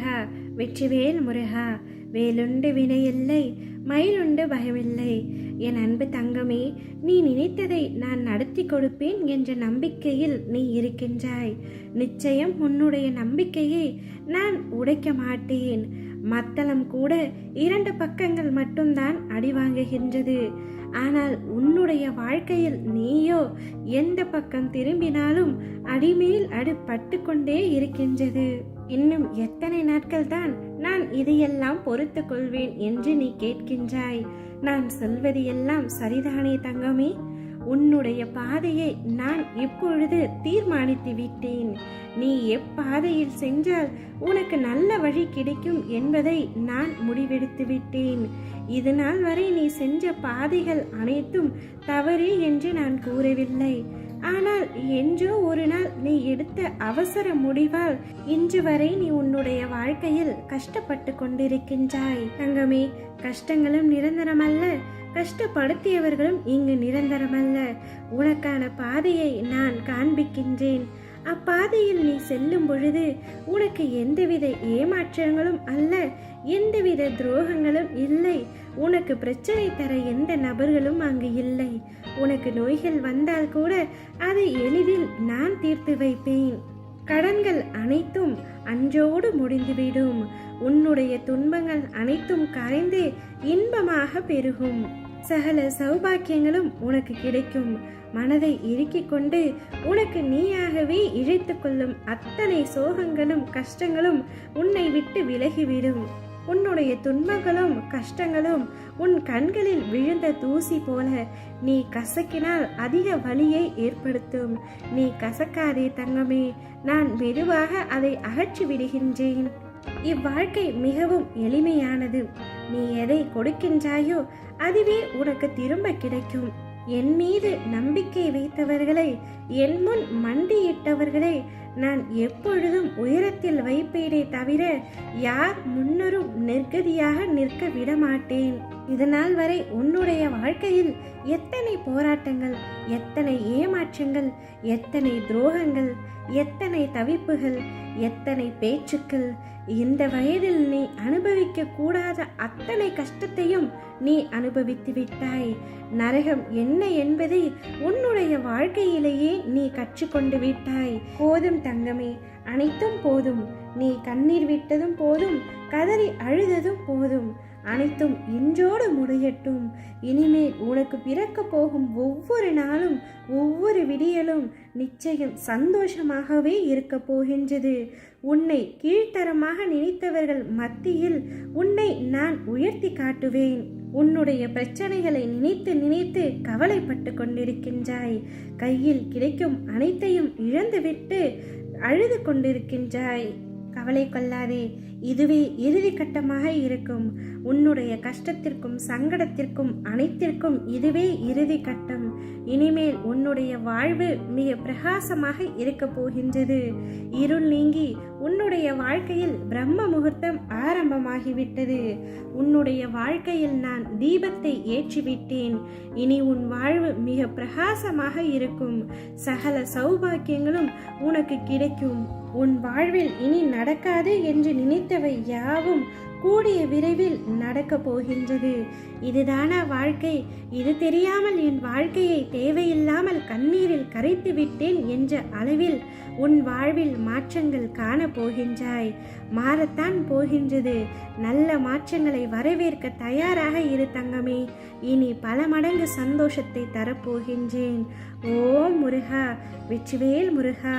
முருகா, வெற்றிவேல் முருகா. வேலுண்டு வினையில்லை, மயிலுண்டு பயமில்லை. என் அன்பு தங்கமே, நீ நினைத்ததை நான் நடத்தி கொடுப்பேன் என்ற நம்பிக்கையில் நீ இருக்கின்றாய். நிச்சயம் உன்னுடைய நம்பிக்கையை நான் உடைக்க மாட்டேன். மத்தளம் கூட 2 பக்கங்கள் மட்டும்தான் அடி வாங்குகின்றது. ஆனால் உன்னுடைய வாழ்க்கையில் நீயோ எந்த பக்கம் திரும்பினாலும் அடிமேல் அடி பட்டு கொண்டே இருக்கின்றது. இன்னும் எத்தனை நாட்கள் தான் நான் இதையெல்லாம் பொறுத்து கொள்வேன் என்று நீ கேட்கின்றாய். நான் சொல்வது எல்லாம் சரிதானே தங்கமே? உன்னுடைய பாதையை நான் இப்பொழுது தீர்மானித்து விட்டேன். நீ எப்பாதையில் சென்றால் உனக்கு நல்ல வழி கிடைக்கும் என்பதை நான் முடிவெடுத்து விட்டேன். இதுநாள் வரை நீ சென்ற பாதைகள் அனைத்தும் தவறு என்று நான் கூறவில்லை. ஆனால் என்றோ ஒரு நாள் நீ எடுத்த அவசர முடிவால் இன்று வரை நீ உன்னுடைய வாழ்க்கையில் கஷ்டப்பட்டு கொண்டிருக்கின்றாய். தங்கமே, கஷ்டங்களும் நிரந்தரமல்ல, கஷ்டப்படுத்தியவர்களும் இங்கு நிரந்தரமல்ல. உனக்கான பாதையை நான் காண்பிக்கின்றேன். அப்பாதையில் நீ செல்லும் பொழுது உனக்கு எந்தவித ஏமாற்றங்களும் அல்ல, எந்தவித துரோகங்களும் இல்லை. உனக்கு பிரச்சனை தர எந்த நபர்களும் அங்கு இல்லை. உனக்கு நோய்கள் வந்தால் கூட அதை எளிதில் நான் தீர்த்து வைப்பேன். கடன்கள் அனைத்தும் அன்றோடு முடிந்துவிடும். உன்னுடைய துன்பங்கள் அனைத்தும் கரைந்து இன்பமாக பெருகும். சகல சௌபாக்கியங்களும் உனக்கு கிடைக்கும். மனதை இறுக்கிக் கொண்டு உனக்கு நீயாகவே இழைத்து கொள்ளும் அத்தனை சோகங்களும் கஷ்டங்களும் உன்னை விட்டு விலகிவிடும். உன்னுடைய துன்பங்களும் கஷ்டங்களும் உன் கண்களில் விழுந்த தூசி போல நீ கசக்கினால் அதிக வலியை ஏற்படுத்தும். நீ கசக்காதே தங்கமே, நான் மெதுவாக அதை அகற்றி விடுகின்றேன். இவ்வாழ்க்கை மிகவும் எளிமையானது. நீ எதை கொடுக்கின்றாயோ அதுவே உனக்கு திரும்ப கிடைக்கும். என் மீது நம்பிக்கை வைத்தவர்களை, என் முன் மண்டியிட்டவர்களை நான் எப்பொழுதும் உயரத்தில் வைப்பேனே தவிர யார் முன்னரும் நிர்கதியாக நிற்க விடமாட்டேன். இதனால் வரை உன்னுடைய வாழ்க்கையில் எத்தனை போராட்டங்கள், எத்தனை ஏமாற்றங்கள், எத்தனை துரோகங்கள், எத்தனை தவிப்புகள், எத்தனை பேச்சுக்கள். இந்த வயதில் நீ அனுபவிக்க கூடாத அத்தனை கஷ்டத்தையும் நீ அனுபவித்து விட்டாய். நரகம் என்ன என்பதை உன்னுடைய வாழ்க்கையிலேயே நீ கற்றுக்கொண்டு விட்டாய். போதும் தங்கமே, அனைத்தும் போதும். நீ கண்ணீர் விட்டதும் போதும், கதறி அழுததும் போதும். அனைத்தும் இன்றோடு முடியட்டும். இனிமேல் உனக்கு பிறக்க போகும் ஒவ்வொரு நாளும், ஒவ்வொரு விடியலும் நிச்சயம் சந்தோஷமாகவே இருக்க போகின்றது. உன்னை கீழ்த்தரமாக நினைத்தவர்கள் மத்தியில் உன்னை நான் உயர்த்தி காட்டுவேன். உன்னுடைய பிரச்சனைகளை நினைத்து நினைத்து கவலைப்பட்டு கொண்டிருக்கின்றாய். கையில் கிடைக்கும் அனைத்தையும் இழந்துவிட்டு அழுது கொண்டிருக்கின்றாய். கவலை கொள்ளாதே, இதுவே இறுதி கட்டமாக இருக்கும். உன்னுடைய கஷ்டத்திற்கும் சங்கடத்திற்கும் அனைத்திற்கும் இதுவே இறுதி கட்டம். இனிமேல் உன்னுடைய வாழ்வு மிக பிரகாசமாக இருக்க போகின்றது. இருள் நீங்கி உன்னுடைய வாழ்க்கையில் பிரம்ம முகூர்த்தம் ஆரம்பமாகிவிட்டது. உன்னுடைய வாழ்க்கையில் நான் தீபத்தை ஏற்றிவிட்டேன். இனி உன் வாழ்வு மிக பிரகாசமாக இருக்கும். சகல சௌபாக்கியங்களும் உனக்கு கிடைக்கும். உன் வாழ்வில் இனி நடக்காது என்று நினைத்தவை யாவும் கூடிய விரைவில் நடக்க போகின்றது. இதுதானா வாழ்க்கை? இது தெரியாமல் என் வாழ்க்கையை தேவையில்லாமல் கண்ணீரில் கரைத்து விட்டேன் என்ற அளவில் உன் வாழ்வில் மாற்றங்கள் காண போகின்றாய். மாறத்தான் போகின்றது. நல்ல மாற்றங்களை வரவேற்க தயாராக இரு தங்கமே. இனி பல மடங்கு சந்தோஷத்தை தரப்போகின்றேன். ஓம் முருகா, வெற்றிவேல் முருகா.